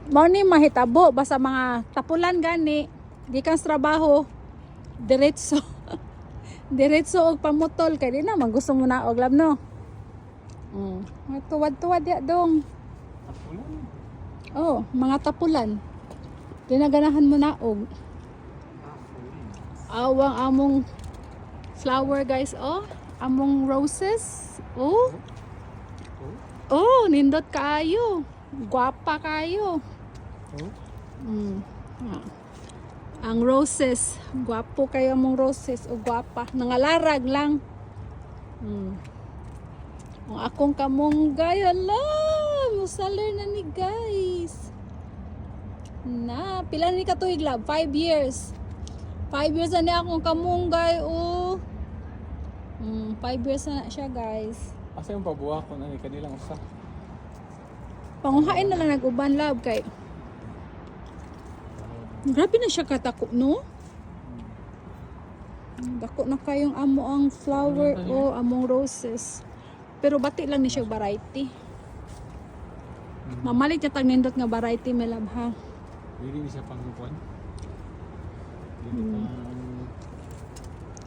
morning mahitabo basta mga tapulan gani gikan sa trabaho diretso diretso og pamutol kay di naman gusto mo na og lab no. Tuwad-tuwad ya dong. Tapulan. Oh, mga tapulan. Ginaganahan mo na og. Awang among flower guys, oh. Among roses. Oh. Oh, nindot kaayo. Guwapa kayo. Ang roses, guwapo kayo among roses o guwapa. Nangalarag lang. Ang akong kamunggay, ala, musaler na ni guys. Na, pila ni katuig lab? 5 years. 5 years na ni akong kamunggay, oh. 5 years na siya guys. Asa yung pabuha ko na ni kanilang usa? Panguhain na lang nag-uban lab kay. Grabe na siya katako, no? Dako na kayong amo ang flower o among roses. Pero bati lang ni siya variety. Mamalit niya tag nindot nga variety may lab ha. Hindi siya pangkuan.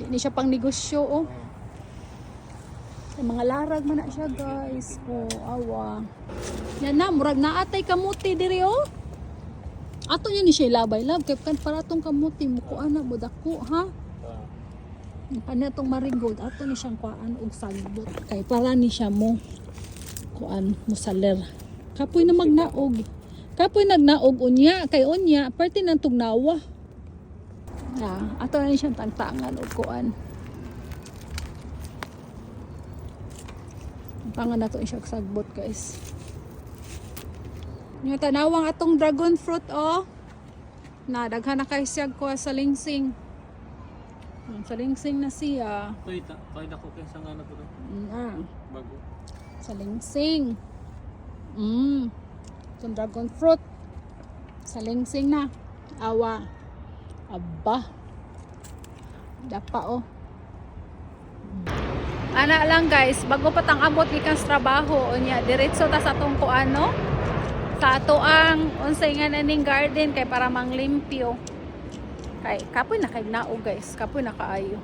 Hindi siya pang negosyo oh. Ay, mga larag man na siya guys. Oh, awa. Yan na, murag naatay kamuti diri oh. Ato niya ni siya labay lab kay kan para tong kamuti mukuan na budako ha. Ano itong marigold ato ni siyang kuan og sagbot kay para ni siya mo kuan musaler kapoy na magnaog kapoy nagnaog unya kay unya parte nang tugnawa ato na ni siyang tangtangan og kuan pangan nato siya og sagbot guys nya tanawang atong dragon fruit oh na daghan na kay siya ko sa lingsing. Salingsing na siya. Toy dako kay sa ngana to. Bago. Salingsing. Itong dragon fruit. Salingsing na. Awa. Aba. Dapa oh. Ana lang guys, bago pa tang abot gikan sa trabaho unya diretso ta sa atong kuano. Sa ato ang unsay nga naning garden kay para manglimpyo. Kay kapoy na kay naog guys, kapoy na kaayo.